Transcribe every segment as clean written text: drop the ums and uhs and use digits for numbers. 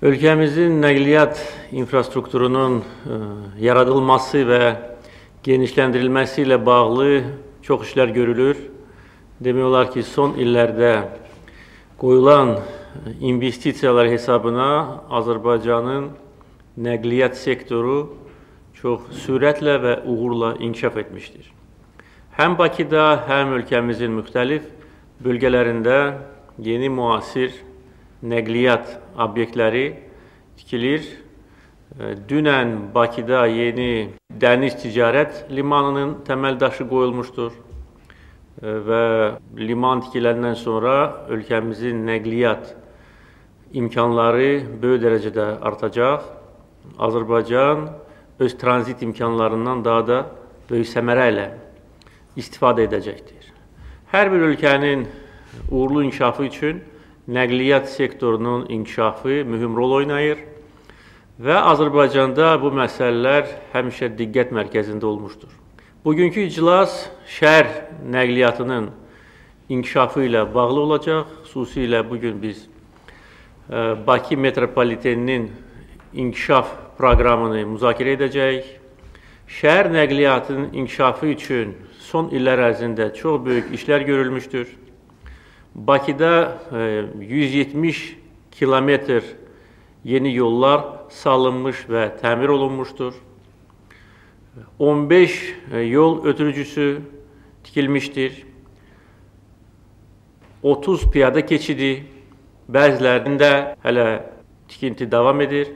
Ölkəmizin nəqliyyat infrastrukturunun yaradılması və genişləndirilməsi ilə bağlı çox işlər görülür. Demək olar ki, son illərdə qoyulan investisiyalar hesabına Azərbaycanın nəqliyyat sektoru çox sürətlə və uğurla inkişaf etmişdir. Həm Bakıda, həm ölkəmizin müxtəlif bölgələrində yeni müasir nəqliyyat obyektləri tikilir. Dünən Bakıda yeni dəniz ticarət limanının təməl daşı qoyulmuşdur və liman tikiləndən sonra ölkəmizin nəqliyyat imkanları böyük dərəcədə artacaq. Azərbaycan öz tranzit imkanlarından daha da böyük səmərə ilə istifadə edəcəkdir. Hər bir ölkənin uğurlu inkişafı üçün nəqliyyat sektorunun inkişafı mühüm rol oynayır və Azərbaycanda bu məsələlər həmişə diqqət mərkəzində olmuşdur. Bugünkü iclas şəhər nəqliyyatının inkişafı ilə bağlı olacaq. Xüsusilə bugün biz Bakı metropoliteninin inkişaf proqramını müzakirə edəcəyik. Şəhər nəqliyyatının inkişafı üçün son illər ərzində çox böyük işlər görülmüşdür. Bakıda 170 kilometr yeni yollar salınmış və təmir olunmuşdur. 15 yol ötürücüsü tikilmişdir. 30 piyada keçidi, bəzilərində hələ tikinti davam edir.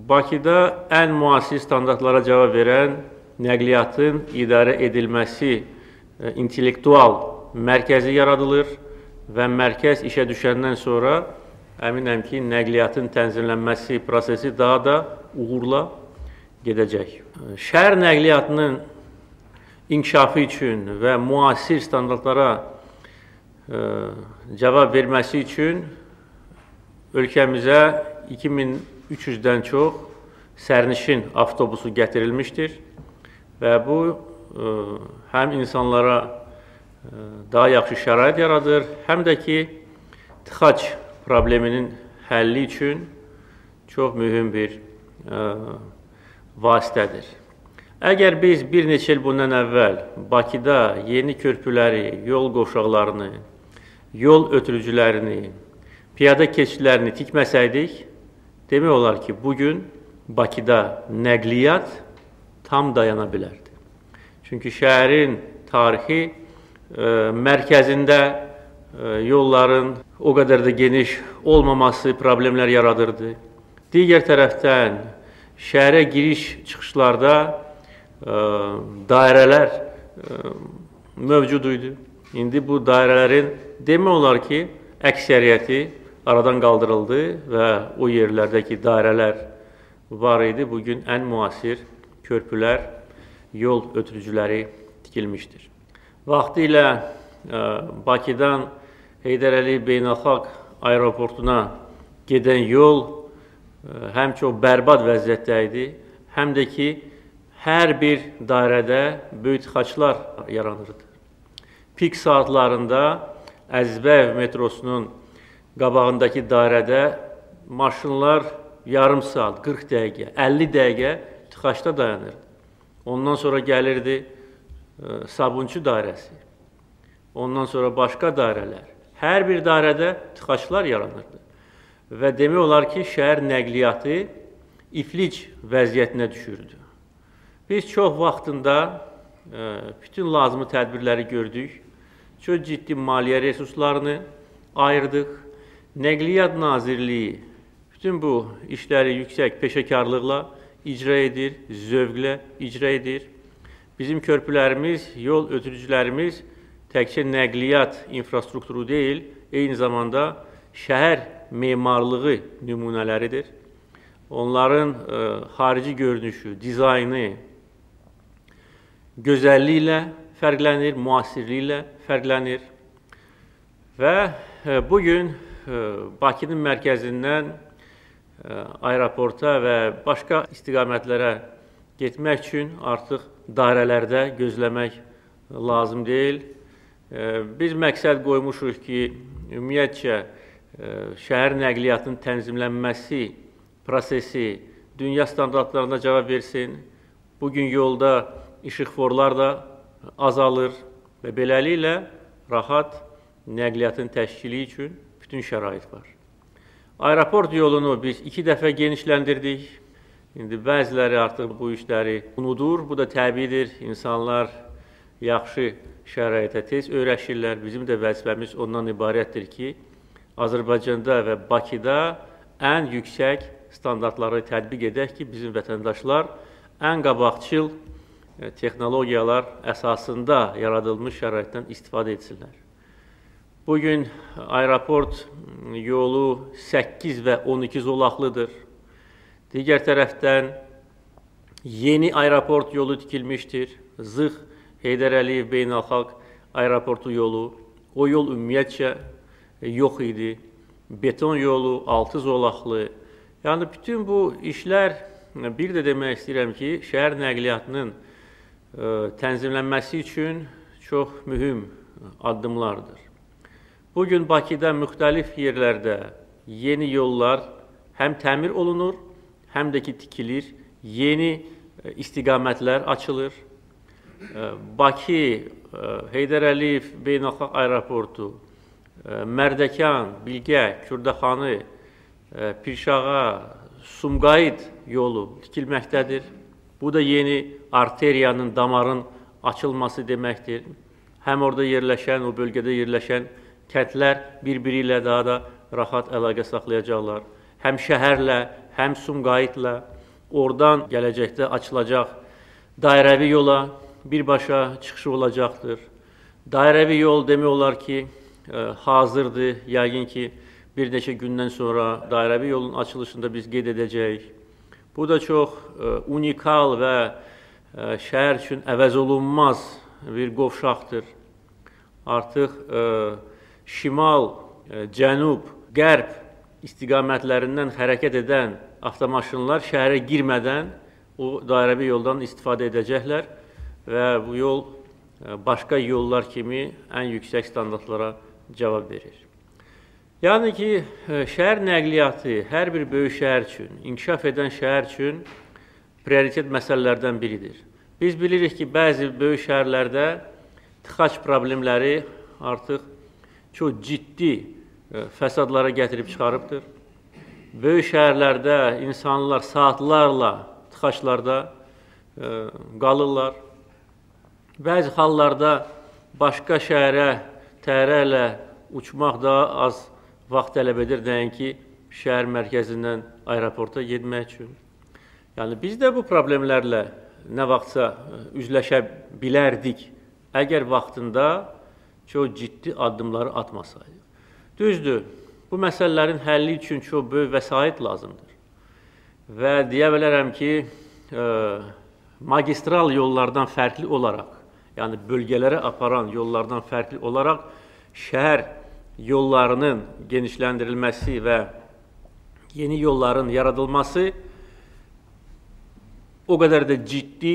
Bakıda ən müasir standartlara cavab verən nəqliyyatın idarə edilməsi intellektual mərkəzi yaradılır və mərkəz işə düşəndən sonra əminəm ki, nəqliyyatın tənzimlənməsi prosesi daha da uğurla gedəcək. Şəhər nəqliyyatının inkişafı üçün və müasir standartlara cavab verməsi üçün ölkəmizə 2300-dən çox sərnişin avtobusu gətirilmişdir və bu həm insanlara daha yaxşı şərait yaradır, həm də ki, tıxac probleminin həlli üçün çox mühüm bir vasitədir. Əgər biz bir neçə il bundan əvvəl Bakıda yeni körpüləri, yol qovşaqlarını, yol ötürücülərini, piyada keçidlərini tikməsəydik, demək olar ki, bugün Bakıda nəqliyyat tam dayana bilərdi. Çünki şəhərin tarixi mərkəzində yolların o qədər də geniş olmaması problemlər yaradırdı. Digər tərəfdən şəhərə giriş-çıxışlarda dairələr mövcud idi. İndi bu dairələrin demək olar ki, əksəriyyəti aradan qaldırıldı və o yerlərdəki dairələr var idi. Bugün ən müasir körpülər, yol ötürücüləri tikilmişdir. Vaxtilə Bakıdan Heydər Əliyev Beynəlxalq Aeroportuna gedən yol həm çox bərbad vəziyyətdə idi, həm də ki, hər bir dairədə böyük tıxaclar yaranırdı. Pik saatlarında Əzbəyev metrosunun qabağındakı dairədə maşınlar yarım saat, 40 dəqiqə, 50 dəqiqə tıxacda dayanırdı. Ondan sonra gəlirdi Sabunçu dairəsi, ondan sonra başqa dairələr. Hər bir dairədə tıxaclar yaranırdı. Və demək olar ki, şəhər nəqliyyatı iflic vəziyyətinə düşürdü. Biz çox vaxtında bütün lazımı tədbirləri gördük, çox ciddi maliyyə resurslarını ayırdıq. Nəqliyyat Nazirliyi bütün bu işləri yüksək peşəkarlıqla icra edir, zövqlə icra edir. Bizim körpülərimiz, yol ötürücülərimiz təkcə nəqliyyat infrastrukturu deyil, eyni zamanda şəhər memarlığı nümunələridir. Onların xarici görünüşü, dizaynı gözəlliyi ilə fərqlənir, müasirliyi ilə fərqlənir. Və bugün Bakının mərkəzindən aeroporta və başqa istiqamətlərə getmək üçün artıq dairələrdə gözləmək lazım deyil. Biz məqsəd qoymuşuq ki, ümumiyyətcə şəhər nəqliyyatının tənzimlənməsi prosesi dünya standartlarına cavab versin. Bugün yolda işıqforlar da azalır və beləliklə rahat nəqliyyatın təşkili üçün bütün şərait var. Aeroport yolunu biz 2 dəfə genişləndirdik. İndi bəziləri artıq bu işləri unudur. Bu da təbiidir. İnsanlar yaxşı şəraitə tez öyrəşirlər. Bizim də vəzifəmiz ondan ibarətdir ki, Azərbaycanda və Bakıda ən yüksək standartları tətbiq edək ki, bizim vətəndaşlar ən qabaqcıl texnologiyalar əsasında yaradılmış şəraitdən istifadə etsinlər. Bugün aeroport yolu 8 və 12 zolaqlıdır. Digər tərəfdən yeni aeroport yolu tikilmişdir. Zıx Heydər Əliyev Beynəlxalq Aeroportu yolu. O yol ümumiyyətcə yox idi. Beton yolu, 6 zolaqlı. Yəni, bütün bu işlər, bir də demək istəyirəm ki, şəhər nəqliyyatının tənzimlənməsi üçün çox mühüm addımlardır. Bugün Bakıda müxtəlif yerlərdə yeni yollar həm təmir olunur, həm də ki, tikilir, yeni istiqamətlər açılır. Bakı, Heydər Əliyev Beynəlxalq Aeroportu, Mərdəkan, Bilgə, Kürdəxanı, Pirşağa, Sumqayıt yolu tikilməkdədir. Bu da yeni arteriyanın, damarın açılması deməkdir. Həm orada yerləşən, o bölgədə yerləşən kəndlər bir-biri ilə daha da rahat əlaqə saxlayacaqlar. Həm şəhərlə, həm Sumqayıtla, oradan gələcəkdə açılacaq dairəvi yola birbaşa çıxışı olacaqdır. Dairəvi yol demək olar ki, hazırdır. Yəqin ki, bir neçə gündən sonra dairəvi yolun açılışında biz qeyd edəcəyik. Bu da çox unikal və şəhər üçün əvəz olunmaz bir qovşaqdır. Artıq şimal, cənub, qərb istiqamətlərindən hərəkət edən avtomaşınlar şəhərə girmədən o dairəvi yoldan istifadə edəcəklər və bu yol başqa yollar kimi ən yüksək standartlara cavab verir. Yəni ki, şəhər nəqliyyatı hər bir böyük şəhər üçün, inkişaf edən şəhər üçün prioritet məsələlərdən biridir. Biz bilirik ki, bəzi böyük şəhərlərdə tıxac problemləri artıq çox ciddi fəsadlara gətirib çıxarıbdır. Böyük şəhərlərdə insanlar saatlarla tıxaclarda qalırlar. Bəzi hallarda başqa şəhərə təyyarə uçmaq daha az vaxt tələb edir, nəinki şəhər mərkəzindən aeroporta getmək üçün. Yəni, biz də bu problemlərlə nə vaxtsa üzləşə bilərdik, əgər vaxtında çox ciddi addımları atmasaydıq. Düzdür, bu məsələlərin həlli üçün çox böyük vəsait lazımdır. Və deyə bilərəm ki, magistral yollardan fərqli olaraq, yəni bölgələrə aparan yollardan fərqli olaraq, şəhər yollarının genişləndirilməsi və yeni yolların yaradılması o qədər də ciddi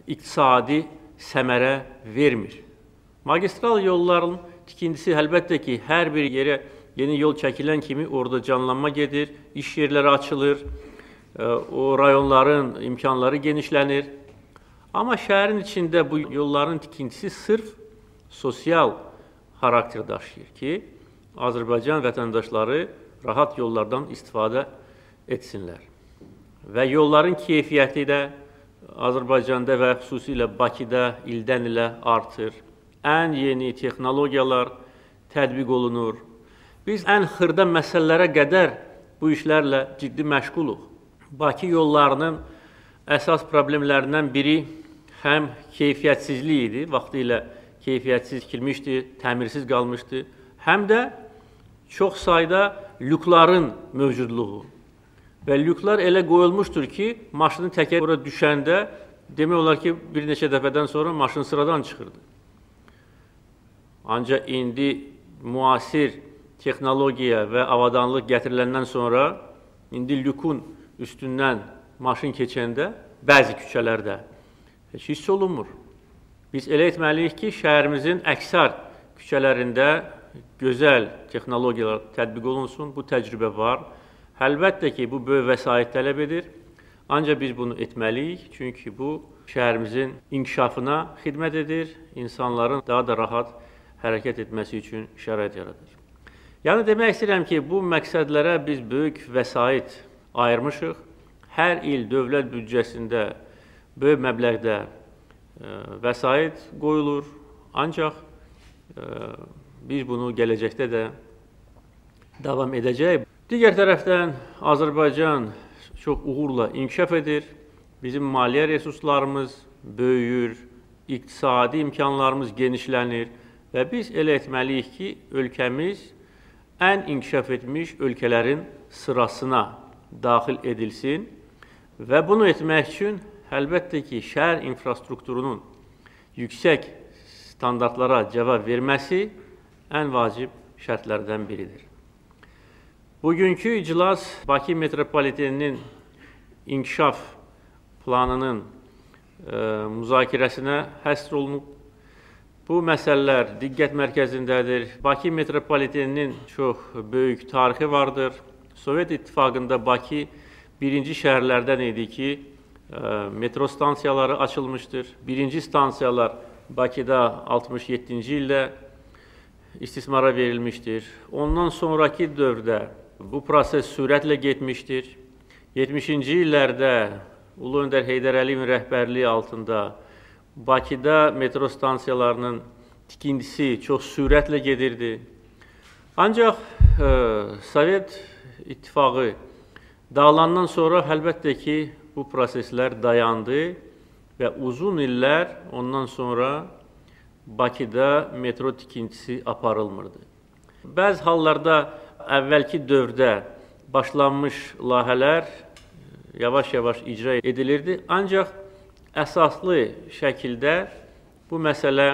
iqtisadi səmərə vermir. Magistral yolların tikintisi əlbəttə ki, hər bir yerə yeni yol çəkilən kimi orada canlanma gedir, iş yerləri açılır, o rayonların imkanları genişlənir. Amma şəhərin içində bu yolların tikintisi sırf sosial xarakter daşıyır ki, Azərbaycan vətəndaşları rahat yollardan istifadə etsinlər. Və yolların keyfiyyəti də Azərbaycanda və xüsusilə Bakıda ildən ilə artır. Ən yeni texnologiyalar tətbiq olunur. Biz ən xırda məsələlərə qədər bu işlərlə ciddi məşğuluq. Bakı yollarının əsas problemlərindən biri həm keyfiyyətsizlik idi, vaxtı ilə keyfiyyətsiz tikilmişdi, təmirsiz qalmışdı, həm də çox sayda lükların mövcudluğu. Və lüklar elə qoyulmuşdur ki, maşının təkəri ora düşəndə demək olar ki, bir neçə dəfədən sonra maşın sıradan çıxırdı. Ancaq indi müasir texnologiya və avadanlıq gətiriləndən sonra indi lükün üstündən maşın keçəndə bəzi küçələrdə heç hiss olunmur. Biz elə etməliyik ki, şəhərimizin əksər küçələrində gözəl texnologiyalar tətbiq olunsun. Bu təcrübə var. Əlbəttə ki, bu böyük vəsait tələb edir. Ancaq biz bunu etməliyik, çünki bu şəhərimizin inkişafına xidmət edir, insanların daha da rahat hərəkət etməsi üçün şərait yaradır. Yəni demək istəyirəm ki, bu məqsədlərə biz böyük vəsait ayırmışıq. Hər il dövlət büdcəsində böyük məbləğdə vəsait qoyulur, ancaq biz bunu gələcəkdə də davam edəcək. Digər tərəfdən Azərbaycan çox uğurla inkişaf edir. Bizim maliyyə resurslarımız böyüyür, iqtisadi imkanlarımız genişlənir və biz elə etməliyik ki, ölkəmiz ən inkişaf etmiş ölkələrin sırasına daxil edilsin və bunu etmək üçün əlbəttə ki, şəhər infrastrukturunun yüksək standartlara cavab verməsi ən vacib şərtlərdən biridir. Bugünkü iclas Bakı metropoliteninin inkişaf planının müzakirəsinə həsr olunub. Bu məsələlər diqqət mərkəzindədir. Bakı metropoliteninin çox böyük tarixi vardır. Sovet İttifaqında Bakı birinci şəhərlərdən idi ki, metro stansiyaları açılmışdır. Birinci stansiyalar Bakıda 67-ci ildə istismara verilmişdir. Ondan sonraki dövrdə bu proses sürətlə getmişdir. 70-ci illərdə Ulu Öndər Heydər Əliyevin rəhbərliyi altında Bakıda metro stansiyalarının tikintisi çox sürətlə gedirdi. Ancaq Sovet İttifaqı dağılandan sonra əlbəttə ki, bu proseslər dayandı və uzun illər ondan sonra Bakıda metro tikintisi aparılmırdı. Bəzi hallarda əvvəlki dövrdə başlanmış layihələr yavaş-yavaş icra edilirdi, ancaq əsaslı şəkildə bu məsələ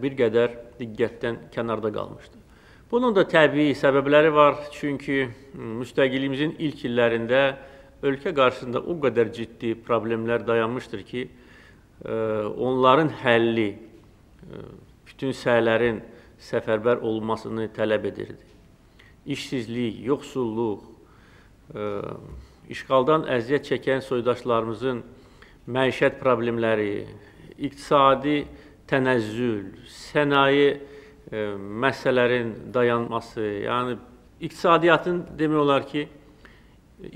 bir qədər diqqətdən kənarda qalmışdı. Bunun da təbii səbəbləri var, çünki müstəqilliyimizin ilk illərində ölkə qarşısında o qədər ciddi problemlər dayanmışdır ki, onların həlli bütün səhələrin səfərbər olmasını tələb edirdi. İşsizlik, yoxsulluq, işğaldan əziyyət çəkən soydaşlarımızın məişət problemləri, iqtisadi tənəzzül, sənaye məsələlərin dayanması, yəni iqtisadiyyatın demək olar ki,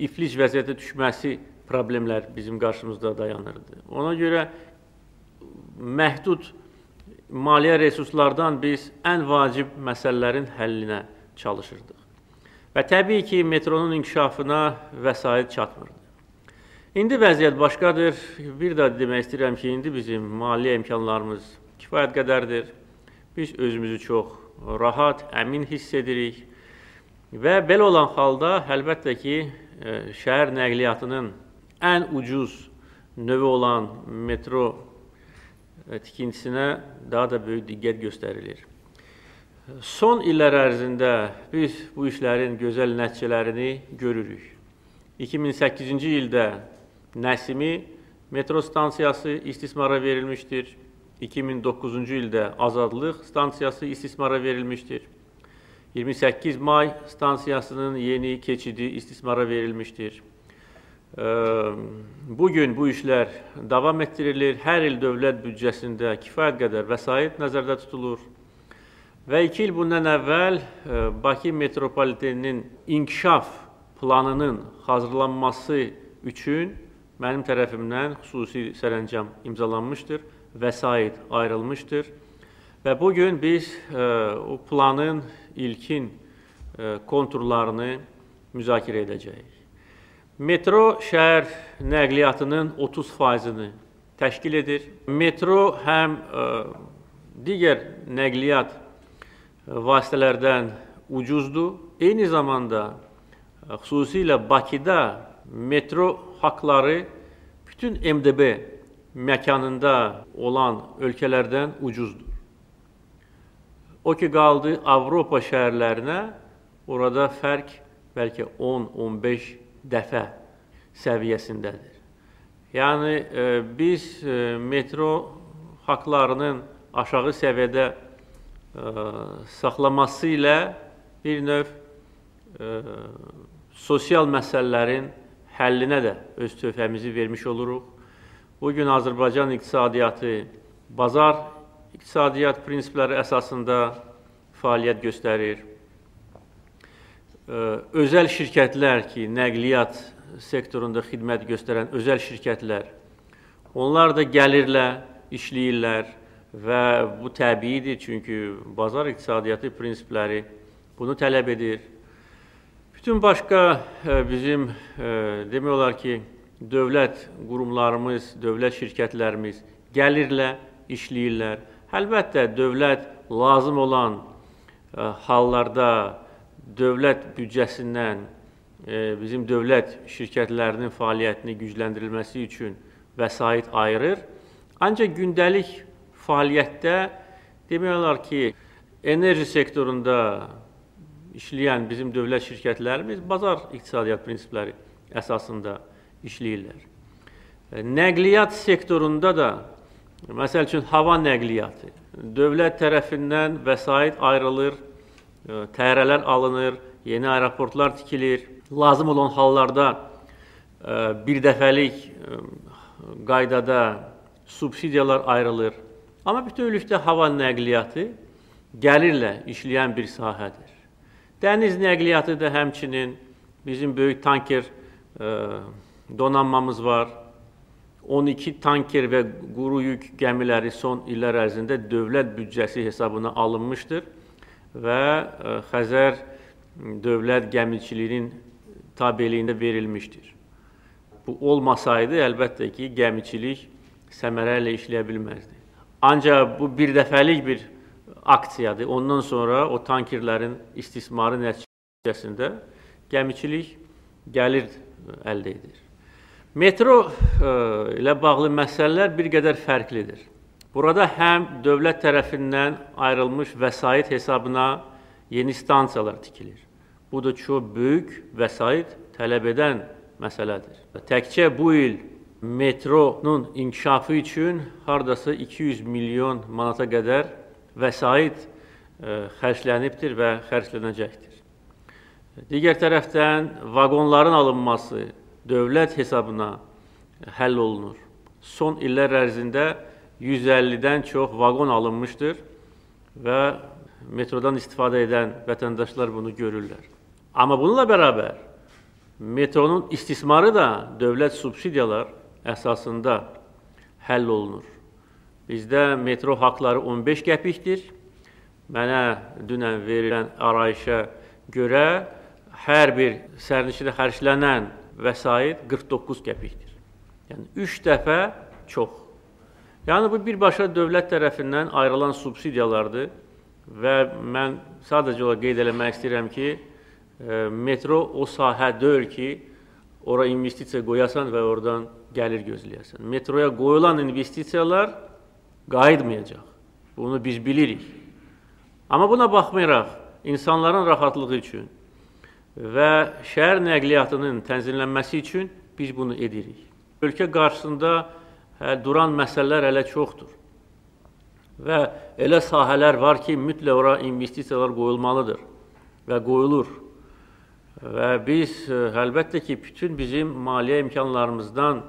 iflic vəziyyətə düşməsi problemlər bizim qarşımızda dayanırdı. Ona görə məhdud maliyyə resurslardan biz ən vacib məsələlərin həllinə çalışırdıq. Və təbii ki, metronun inkişafına vəsait çatmırdı. İndi vəziyyət başqadır. Bir də demək istəyirəm ki, indi bizim maliyyə imkanlarımız kifayət qədərdir. Biz özümüzü çox rahat, əmin hiss edirik. Və belə olan halda, əlbəttə ki, şəhər nəqliyyatının ən ucuz növü olan metro tikintisinə daha da böyük diqqət göstərilir. Son illər ərzində biz bu işlərin gözəl nəticələrini görürük. 2008-ci ildə Nəsimi metro stansiyası istismara verilmişdir. 2009-cu ildə Azadlıq stansiyası istismara verilmişdir. 28 may stansiyasının yeni keçidi istismara verilmişdir. Bugün bu işlər davam etdirilir. Hər il dövlət büdcəsində kifayət qədər vəsait nəzərdə tutulur. Və 2 il bundan əvvəl Bakı metropoliteninin inkişaf planının hazırlanması üçün mənim tərəfimdən xüsusi sərəncam imzalanmışdır, vəsait ayrılmışdır. Və bugün biz o planın ilkin konturlarını müzakirə edəcəyik. Metro şəhər nəqliyyatının 30%-ni təşkil edir. Metro həm digər nəqliyyat vasitələrdən ucuzdur. Eyni zamanda xüsusilə Bakıda metro haqları bütün MDB məkanında olan ölkələrdən ucuzdur. O ki, qaldı Avropa şəhərlərinə, orada fərq bəlkə 10-15 dəfə səviyyəsindədir. Yəni, biz metro haqlarının aşağı səviyyədə saxlaması ilə bir növ sosial məsələlərin həllinə də öz töhfəmizi vermiş oluruq. Bugün Azərbaycan iqtisadiyyatı bazar iqtisadiyyat prinsipləri əsasında fəaliyyət göstərir. Özəl şirkətlər ki, nəqliyyat sektorunda xidmət göstərən özəl şirkətlər, onlar da gəlirlə işləyirlər və bu təbiidir, çünki bazar iqtisadiyyatı prinsipləri bunu tələb edir. Bütün başqa bizim demək olar ki, dövlət qurumlarımız, dövlət şirkətlərimiz gəlirlə işləyirlər. Əlbəttə, dövlət lazım olan hallarda dövlət büdcəsindən bizim dövlət şirkətlərinin fəaliyyətini gücləndirilməsi üçün vəsait ayırır. Ancaq gündəlik fəaliyyətdə demək olar ki, enerji sektorunda işləyən bizim dövlət şirkətlərimiz bazar iqtisadiyyat prinsipləri əsasında işləyirlər. Nəqliyyat sektorunda da, məsəl üçün, hava nəqliyyatı, dövlət tərəfindən vəsait ayrılır, təyyarələr alınır, yeni aeroportlar tikilir. Lazım olan hallarda birdəfəlik qaydada subsidiyalar ayrılır. Amma bütövlükdə hava nəqliyyatı gəlirlə işləyən bir sahədir. Dəniz nəqliyyatı da həmçinin bizim böyük tanker donanmamız var. 12 tanker və quru yük gəmiləri son illər ərzində dövlət büdcəsi hesabına alınmışdır və Xəzər dövlət gəmiçiliyinin tabeliyində verilmişdir. Bu olmasaydı, əlbəttə ki, gəmiçilik səmərə ilə işləyə bilməzdi. Ancaq bu bir dəfəlik bir aksiyadır. Ondan sonra o tankerlərin istismarı nəticəsində gəmiçilik gəlir əldə edir. Metro ilə bağlı məsələlər bir qədər fərqlidir. Burada həm dövlət tərəfindən ayrılmış vəsait hesabına yeni stansiyalar tikilir. Bu da çox böyük vəsait tələb edən məsələdir. Təkcə bu il metronun inkişafı üçün hardasa 200 milyon manata qədər vəsait xərclənibdir və xərclənəcəkdir. Digər tərəfdən vaqonların alınması dövlət hesabına həll olunur. Son illər ərzində 150-dən çox vaqon alınmışdır və metrodan istifadə edən vətəndaşlar bunu görürlər. Amma bununla bərabər metronun istismarı da dövlət subsidiyalar əsasında həll olunur. Bizdə metro haqları 15 qəpikdir. Mənə dünən verilən arayışa görə hər bir sərnişinə xərclənən vəsait 49 qəpikdir. Yəni 3 dəfə çox. Yəni bu birbaşa dövlət tərəfindən ayrılan subsidiyalardır və mən sadəcə olaraq qeyd eləmək istəyirəm ki, metro o sahə deyil ki, ora investisiya qoyasan və oradan gəlir gözləyəsən. Metroya qoyulan investisiyalar qayıtmayacaq. Bunu biz bilirik. Amma buna baxmayaraq, insanların rahatlığı üçün və şəhər nəqliyyatının tənzimlənməsi üçün biz bunu edirik. Ölkə qarşısında duran məsələlər hələ çoxdur. Və elə sahələr var ki, mütləq ora investisiyalar qoyulmalıdır və qoyulur. Və biz əlbəttə ki, bütün bizim maliyyə imkanlarımızdan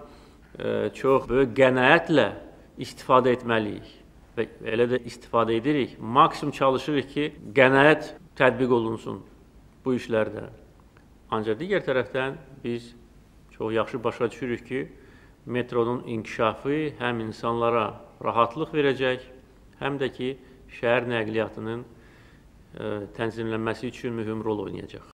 çox böyük qənaətlə istifadə etməliyik və elə də istifadə edirik. Maksimum çalışırıq ki, qənaət tətbiq olunsun bu işlərdə. Ancaq digər tərəfdən biz çox yaxşı başa düşürük ki, metronun inkişafı həm insanlara rahatlıq verəcək, həm də ki, şəhər nəqliyyatının tənzimlənməsi üçün mühüm rol oynayacaq.